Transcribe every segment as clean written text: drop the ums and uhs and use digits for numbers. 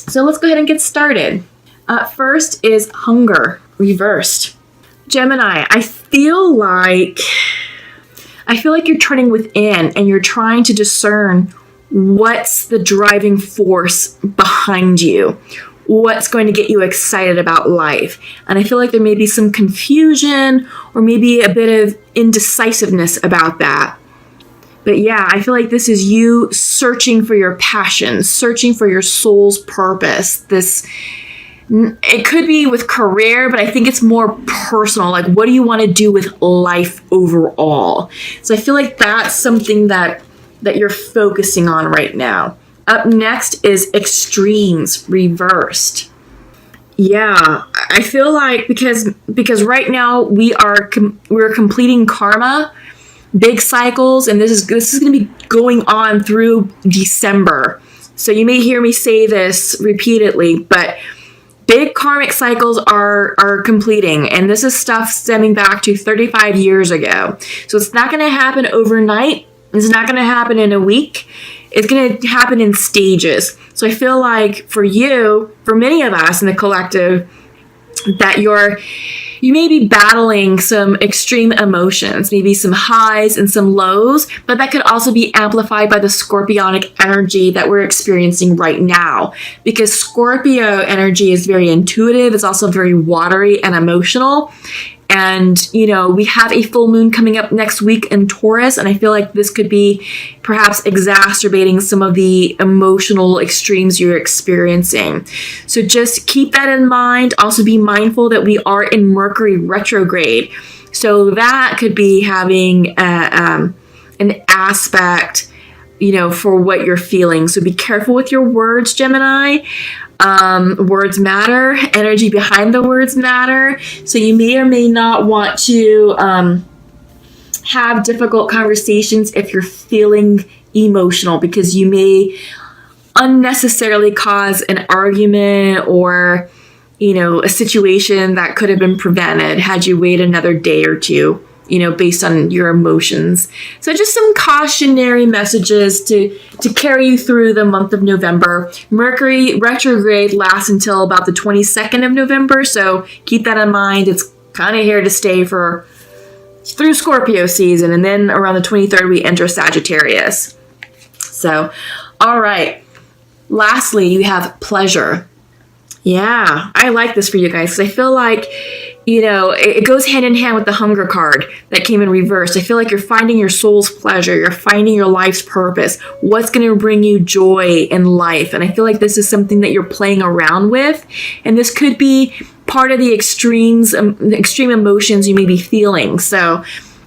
So let's go ahead and get started. First is hunger, reversed. Gemini, I feel like you're turning within and you're trying to discern what's the driving force behind you, what's going to get you excited about life. And I feel like there may be some confusion or maybe a bit of indecisiveness about that. But yeah, I feel like this is you searching for your passion, searching for your soul's purpose. It could be with career, but I think it's more personal. Like, what do you want to do with life overall? So I feel like that's something that you're focusing on right now. Up next is extremes, reversed. Yeah, I feel like because right now we're completing karma, big cycles, and this is going to be going on through December. So you may hear me say this repeatedly, but big karmic cycles are completing, and this is stuff stemming back to 35 years ago. So it's not going to happen overnight. It's not going to happen in a week. It's going to happen in stages. So I feel like for many of us in the collective, that you may be battling some extreme emotions, maybe some highs and some lows, but that could also be amplified by the Scorpionic energy that we're experiencing right now. Because Scorpio energy is very intuitive. It's also very watery and emotional. And, we have a full moon coming up next week in Taurus, and I feel like this could be perhaps exacerbating some of the emotional extremes you're experiencing. So just keep that in mind. Also be mindful that we are in Mercury retrograde. So that could be having an aspect, for what you're feeling. So be careful with your words, Gemini. Words matter. Energy behind the words matter. So you may or may not want to have difficult conversations if you're feeling emotional, because you may unnecessarily cause an argument or, a situation that could have been prevented had you wait another day or two, based on your emotions. So just some cautionary messages to carry you through the month of November. Mercury retrograde lasts until about the 22nd of November, so keep that in mind. It's kind of here to stay through Scorpio season, and then around the 23rd we enter Sagittarius. So, all right. Lastly, you have pleasure. Yeah, I like this for you guys, because I feel like it goes hand in hand with the hunger card that came in reverse. I feel like you're finding your soul's pleasure. You're finding your life's purpose. What's going to bring you joy in life? And I feel like this is something that you're playing around with. And this could be part of the extreme emotions you may be feeling. So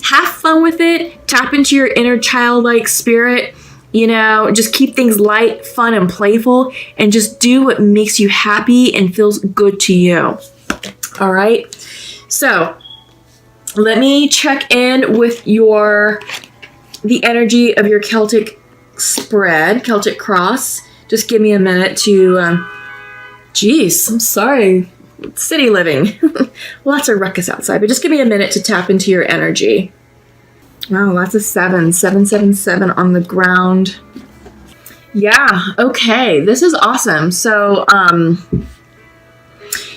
have fun with it. Tap into your inner childlike spirit. Just keep things light, fun, and playful. And just do what makes you happy and feels good to you. All right. So let me check in with the energy of your Celtic spread, Celtic cross. Just give me a minute to, I'm sorry. City living. Lots of ruckus outside, but just give me a minute to tap into your energy. Wow, lots of 777 on the ground. Yeah. Okay. This is awesome. So,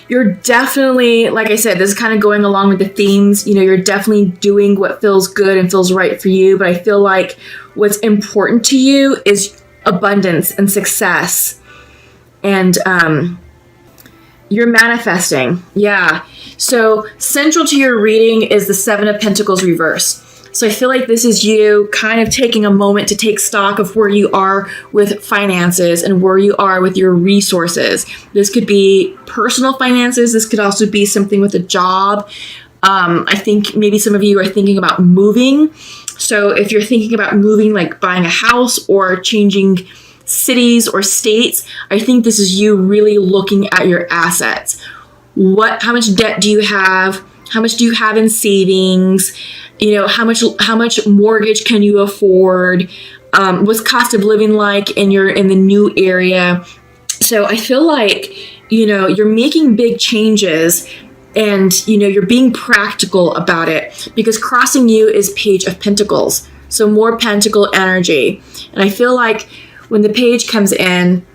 you're definitely, like I said, this is kind of going along with the themes. You're definitely doing what feels good and feels right for you. But I feel like what's important to you is abundance and success. And you're manifesting. Yeah. So central to your reading is the 7 of Pentacles reverse. So I feel like this is you kind of taking a moment to take stock of where you are with finances and where you are with your resources. This could be personal finances. This could also be something with a job. I think maybe some of you are thinking about moving. So if you're thinking about moving, like buying a house or changing cities or states, I think this is you really looking at your assets. How much debt do you have? How much do you have in savings? How much mortgage can you afford? What's cost of living like in the new area? So I feel like, you're making big changes and, you're being practical about it, because crossing you is Page of Pentacles. So more pentacle energy. And I feel like when the page comes in,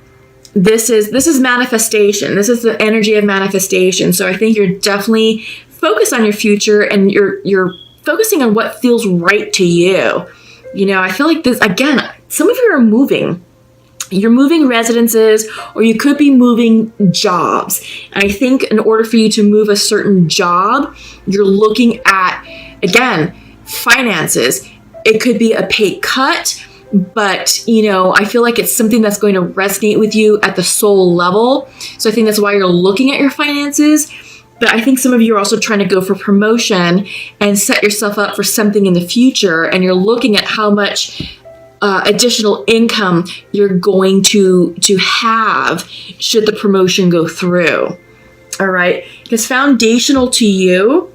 this is manifestation. This is the energy of manifestation. So I think you're definitely focused on your future, and you're focusing on what feels right to you. I feel like this, again, some of you are moving. You're moving residences, or you could be moving jobs. And I think in order for you to move a certain job, you're looking at, again, finances. It could be a pay cut, but, I feel like it's something that's going to resonate with you at the soul level. So I think that's why you're looking at your finances. But I think some of you are also trying to go for promotion and set yourself up for something in the future. And you're looking at how much additional income you're going to have should the promotion go through. All right. Because foundational to you,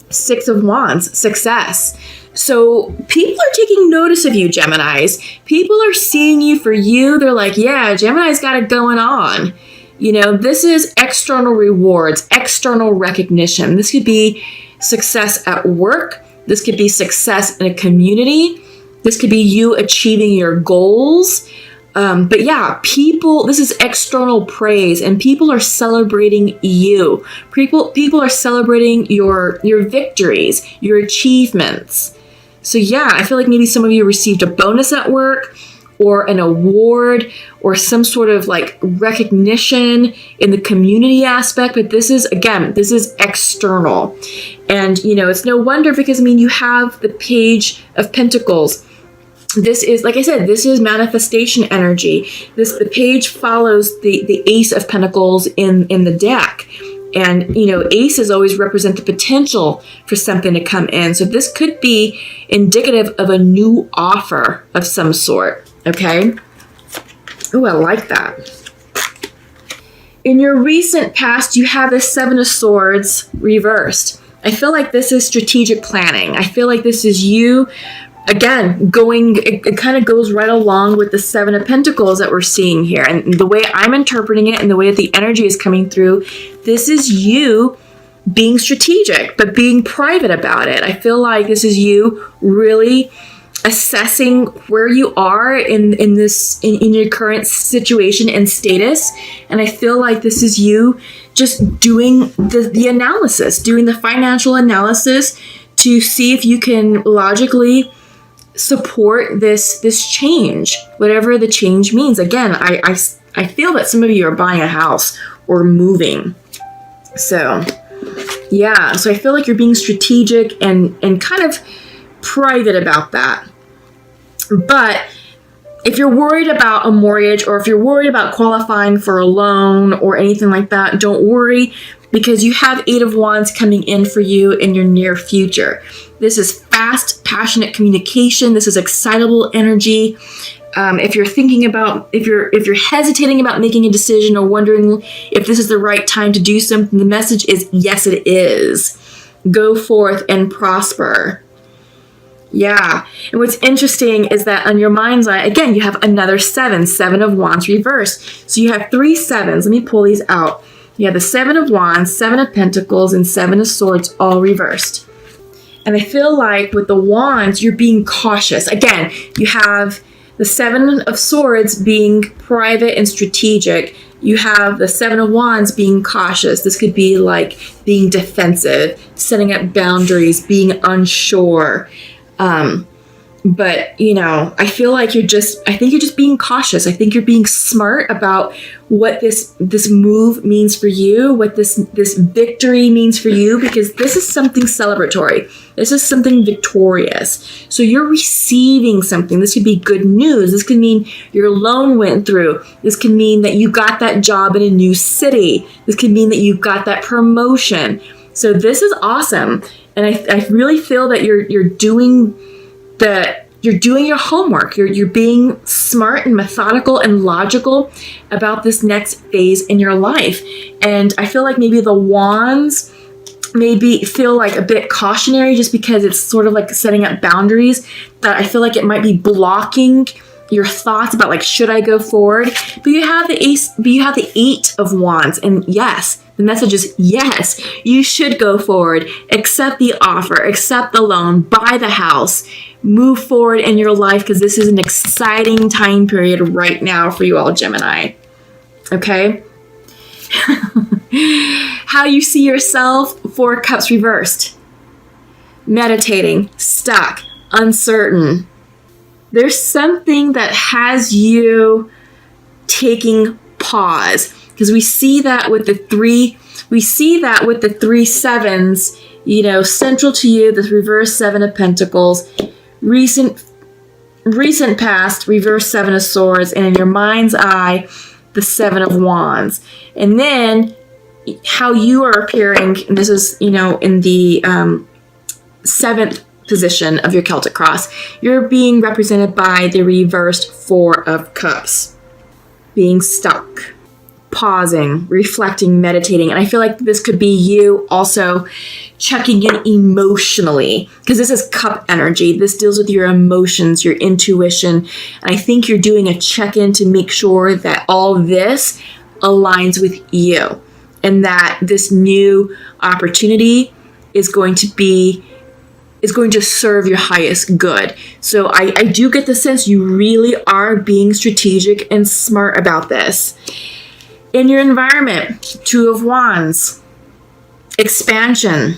6 of Wands, success. So people are taking notice of you, Geminis. People are seeing you for you. They're like, yeah, Gemini's got it going on. This is external rewards, external recognition. This could be success at work. This could be success in a community. This could be you achieving your goals. But yeah, this is external praise, and people are celebrating you. People are celebrating your victories, your achievements. So yeah, I feel like maybe some of you received a bonus at work, or an award, or some sort of like recognition in the community aspect. But this is external. And, it's no wonder, because, you have the Page of Pentacles. This is, like I said, this is manifestation energy. The page follows the Ace of Pentacles in the deck. And, aces always represent the potential for something to come in. So this could be indicative of a new offer of some sort. Okay? Oh, I like that. In your recent past, you have the 7 of Swords reversed. I feel like this is strategic planning. I feel like this is you, again, it kind of goes right along with the 7 of Pentacles that we're seeing here. And the way I'm interpreting it, and the way that the energy is coming through, this is you being strategic, but being private about it. I feel like this is you really assessing where you are in your current situation and status. And I feel like this is you just doing the analysis, doing the financial analysis to see if you can logically support this change, whatever the change means. Again, I feel that some of you are buying a house or moving. So yeah, so I feel like you're being strategic and kind of private about that. But if you're worried about a mortgage, or if you're worried about qualifying for a loan or anything like that, don't worry, because you have 8 of Wands coming in for you in your near future. This is fast, passionate communication. This is excitable energy. If you're hesitating about making a decision, or wondering if this is the right time to do something, the message is yes, it is. Go forth and prosper. Yeah. And what's interesting is that on your mind's eye, again, you have another 7 of Wands reversed. So you have 3 7s. Let me pull these out. You have the 7 of Wands, 7 of Pentacles, and 7 of Swords all reversed. And I feel like with the Wands, you're being cautious. Again, you have the 7 of Swords being private and strategic. You have the 7 of Wands being cautious. This could be like being defensive, setting up boundaries, being unsure. But I feel like you're just being cautious. I think you're being smart about what this move means for you, what this victory means for you, because this is something celebratory. This is something victorious. So you're receiving something. This could be good news. This could mean your loan went through. This could mean that you got that job in a new city. This could mean that you got that promotion. So this is awesome. And I really feel that you're doing your homework. You're being smart and methodical and logical about this next phase in your life. And I feel like maybe the Wands maybe feel like a bit cautionary, just because it's sort of like setting up boundaries that I feel like it might be blocking your thoughts about, like, should I go forward? But you have the 8 of Wands, and yes, the message is yes, you should go forward, accept the offer, accept the loan, buy the house, move forward in your life, because this is an exciting time period right now for you all, Gemini. Okay? How you see yourself, 4 cups reversed. Meditating, stuck, uncertain. There's something that has you taking pause, because we see that with the 3 sevens, central to you, the reverse 7 of Pentacles, recent past, reverse 7 of Swords, and in your mind's eye, the 7 of Wands. And then how you are appearing, and this is, in the 7th position of your Celtic cross, you're being represented by the reversed 4 of Cups. Being stuck, pausing, reflecting, meditating. And I feel like this could be you also checking in emotionally, because this is cup energy. This deals with your emotions, your intuition. And I think you're doing a check-in to make sure that all this aligns with you, and that this new opportunity is going to serve your highest good. So I do get the sense you really are being strategic and smart about this. In your environment, 2 of Wands, expansion,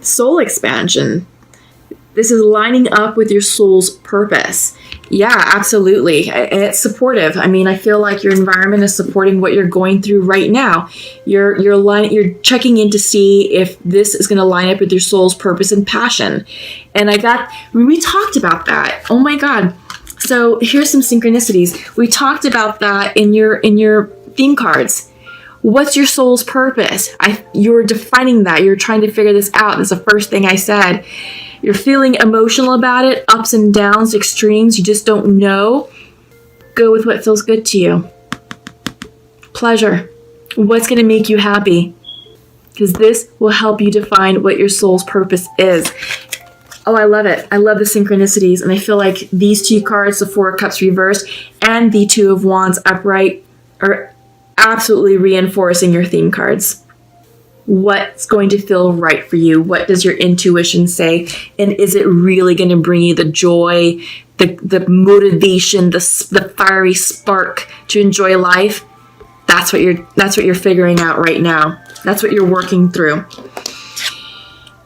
soul expansion. This is lining up with your soul's purpose. Yeah, absolutely. It's supportive. I mean, I feel like your environment is supporting what you're going through right now. You're checking in to see if this is going to line up with your soul's purpose and passion. And we talked about that. Oh my God. So here's some synchronicities. We talked about that in your theme cards. What's your soul's purpose? You're defining that. You're trying to figure this out. That's the first thing I said. You're feeling emotional about it, ups and downs, extremes. You just don't know. Go with what feels good to you. Pleasure. What's going to make you happy? Because this will help you define what your soul's purpose is. Oh, I love it. I love the synchronicities. And I feel like these 2 cards, the 4 of Cups reversed and the 2 of Wands upright, are absolutely reinforcing your theme cards. What's going to feel right for you? What does your intuition say? And is it really going to bring you the joy, the motivation, the fiery spark to enjoy life? That's what you're figuring out right now. That's what you're working through.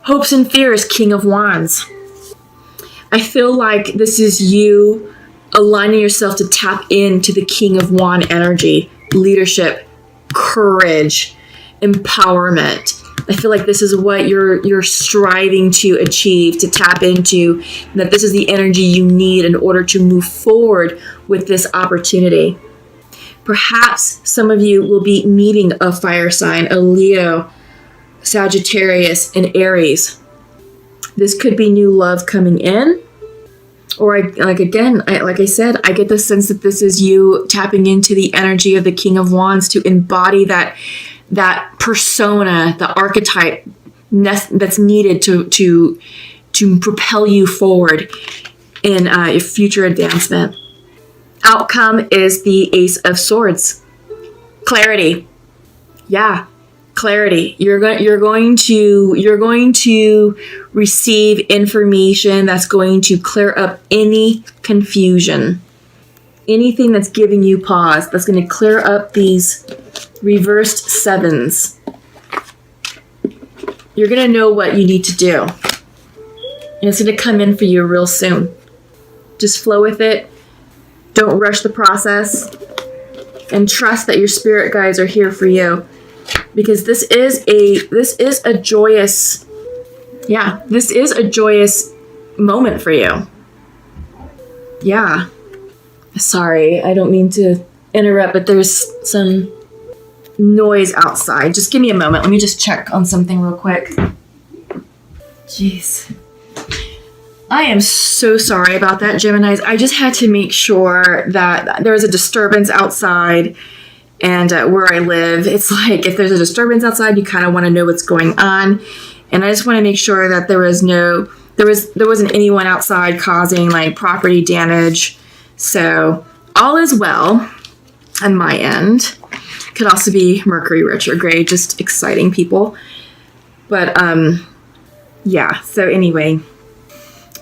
Hopes and fears, King of Wands. I feel like this is you aligning yourself to tap into the King of Wand energy, leadership, courage, empowerment. I feel like this is what you're striving to achieve, to tap into, that this is the energy you need in order to move forward with this opportunity. Perhaps some of you will be meeting a fire sign, a Leo, Sagittarius, and Aries. This could be new love coming in. Or like I said, I get the sense that this is you tapping into the energy of the King of Wands to embody that persona, the archetype that's needed to propel you forward in your future advancement. Outcome is the Ace of Swords. Clarity. Yeah. Clarity. You're going to receive information that's going to clear up any confusion, anything that's giving you pause. That's going to clear up these reversed 7s. You're going to know what you need to do, and it's going to come in for you real soon. Just flow with it. Don't rush the process, and trust that your spirit guides are here for you. Because this is a joyous moment for you. Yeah. Sorry, I don't mean to interrupt, but there's some noise outside. Just give me a moment. Let me just check on something real quick. Jeez. I am so sorry about that, Geminis. I just had to make sure that there was a disturbance outside. And where I live, it's like if there's a disturbance outside, you kind of want to know what's going on. And I just want to make sure that there wasn't anyone outside causing like property damage. So all is well on my end. Could also be Mercury retrograde, just exciting people. But yeah, so anyway,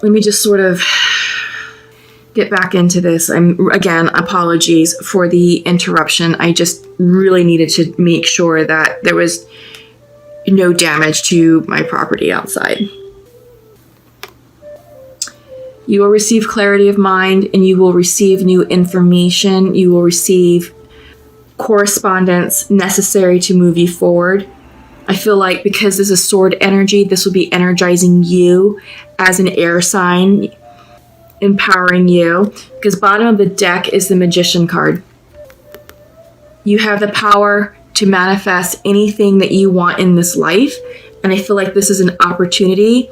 let me just sort of get back into this. Again, apologies for the interruption. I just really needed to make sure that there was no damage to my property outside. You will receive clarity of mind, and you will receive new information. You will receive correspondence necessary to move you forward. I feel like because this is sword energy, this will be energizing you as an air sign, empowering you, because bottom of the deck is the Magician card. You have the power to manifest anything that you want in this life, and I feel like this is an opportunity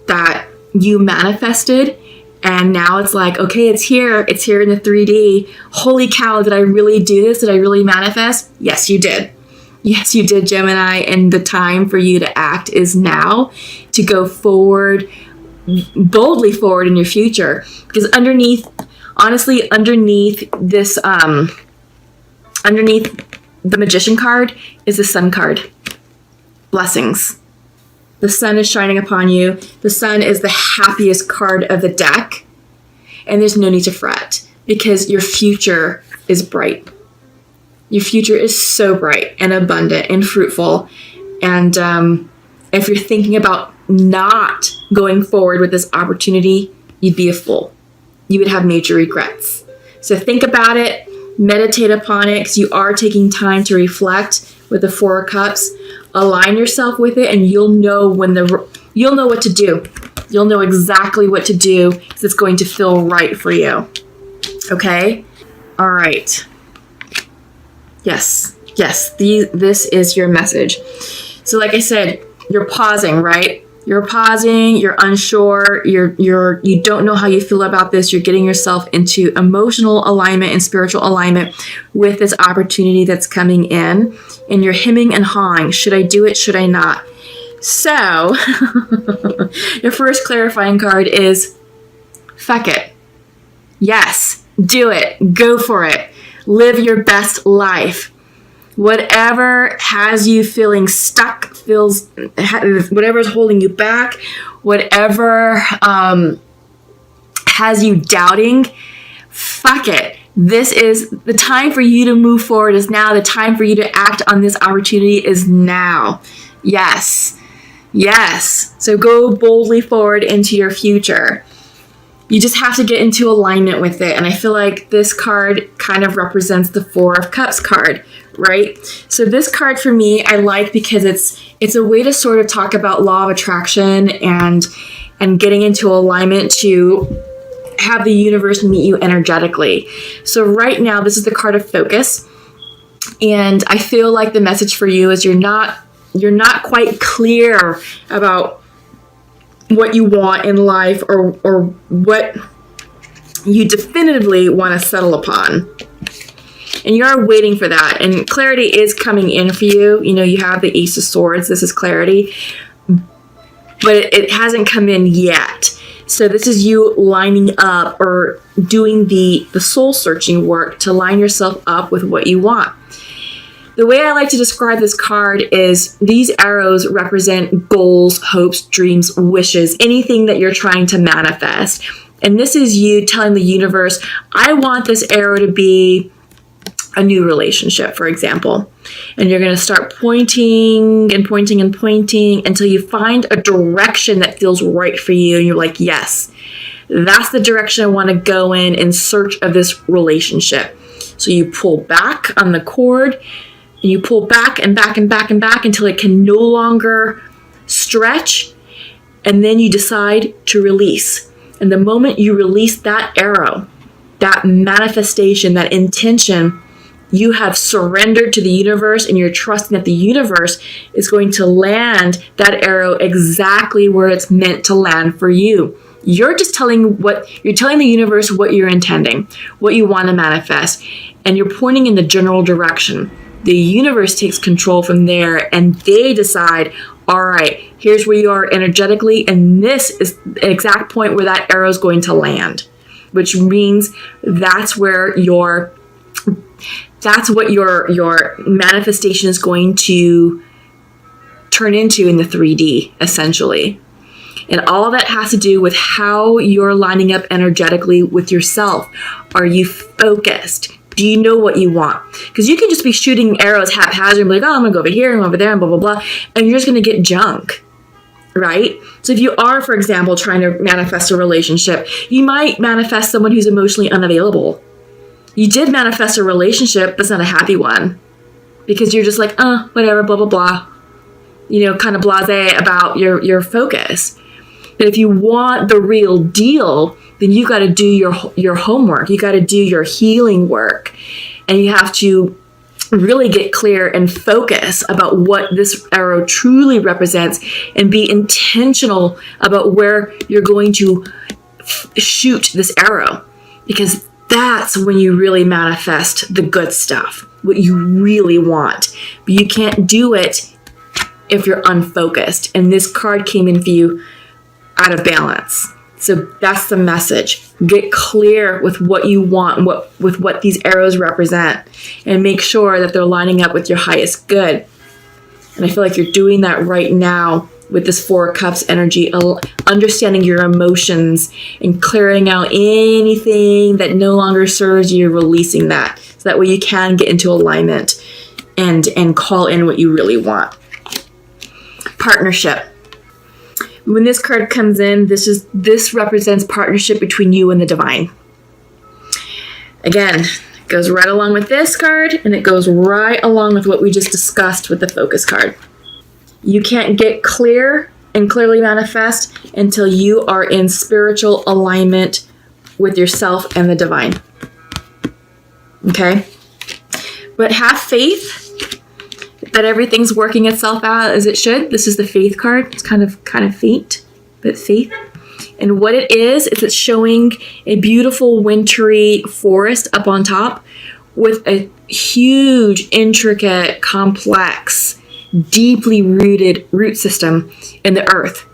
that you manifested, and now it's like, okay, it's here in the 3D. Holy cow, did I really do this? Did I really manifest? Yes, you did. Yes, you did, Gemini, and the time for you to act is now, to go forward, boldly forward in your future. Because underneath this, underneath the Magician card is the Sun card. Blessings. The sun is shining upon you. The sun is the happiest card of the deck. And there's no need to fret, because your future is bright. Your future is so bright and abundant and fruitful. And if you're thinking about not going forward with this opportunity, you'd be a fool. You would have major regrets. So think about it, meditate upon it, because you are taking time to reflect with the Four of Cups. Align yourself with it, and you'll know you'll know what to do. You'll know exactly what to do, because it's going to feel right for you. Okay? All right. Yes, this is your message. So like I said, you're pausing, right? You're pausing, you're unsure, you don't know how you feel about this. You're getting yourself into emotional alignment and spiritual alignment with this opportunity that's coming in, and you're hemming and hawing. Should I do it? Should I not? So, your first clarifying card is fuck it. Yes, do it. Go for it. Live your best life. Whatever has you feeling stuck, whatever is holding you back, whatever has you doubting, fuck it. This is the time for you to move forward. Is now. The time for you to act on this opportunity is now. Yes. So go boldly forward into your future. You just have to get into alignment with it. And I feel like this card kind of represents the Four of Cups card, right? So this card for me, I like because it's a way to sort of talk about law of attraction and getting into alignment to have the universe meet you energetically. So right now, this is the card of focus. And I feel like the message for you is you're not quite clear about what you want in life or what you definitively want to settle upon. And you are waiting for that. And clarity is coming in for you. You know, you have the Ace of Swords. This is clarity. But it hasn't come in yet. So this is you lining up or doing the soul searching work to line yourself up with what you want. The way I like to describe this card is these arrows represent goals, hopes, dreams, wishes, anything that you're trying to manifest. And this is you telling the universe, I want this arrow to be a new relationship, for example. And you're going to start pointing and pointing and pointing until you find a direction that feels right for you. And you're like, yes, that's the direction I want to go in search of this relationship. So you pull back on the cord, and you pull back and back and back and back until it can no longer stretch. And then you decide to release. And the moment you release that arrow, that manifestation, that intention, you have surrendered to the universe, and you're trusting that the universe is going to land that arrow exactly where it's meant to land for you. You're just telling the universe what you're intending, what you want to manifest, and you're pointing in the general direction. The universe takes control from there, and they decide, all right, here's where you are energetically, and this is the exact point where that arrow is going to land, which means that's what your manifestation is going to turn into in the 3D, essentially. And all that has to do with how you're lining up energetically with yourself. Are you focused? Do you know what you want? Because you can just be shooting arrows haphazard and be like, oh, I'm going to go over here and over there and blah, blah, blah. And you're just going to get junk, right? So if you are, for example, trying to manifest a relationship, you might manifest someone who's emotionally unavailable. You did manifest a relationship that's not a happy one because you're just like, whatever, blah, blah, blah. You know, kind of blasé about your focus. But if you want the real deal, then you got to do your homework. You got to do your healing work. And you have to really get clear and focus about what this arrow truly represents and be intentional about where you're going to shoot this arrow. Because that's when you really manifest the good stuff, what you really want. But you can't do it if you're unfocused. And this card came in for you out of balance. So that's the message. Get clear with what you want and with what these arrows represent, and make sure that they're lining up with your highest good. And I feel like you're doing that right now with this Four of Cups energy, understanding your emotions and clearing out anything that no longer serves you, releasing that. So that way you can get into alignment and call in what you really want. Partnership. When this card comes in, this represents partnership between you and the divine. Again, it goes right along with this card, and it goes right along with what we just discussed with the focus card. You can't get clear and clearly manifest until you are in spiritual alignment with yourself and the divine. Okay? But have faith that everything's working itself out as it should. This is the faith card. It's kind of faint, but faith. And what it is it's showing a beautiful wintry forest up on top with a huge, intricate, complex, deeply rooted root system in the earth.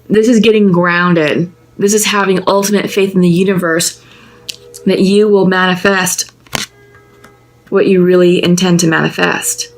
This is getting grounded. This is having ultimate faith in the universe that you will manifest what you really intend to manifest.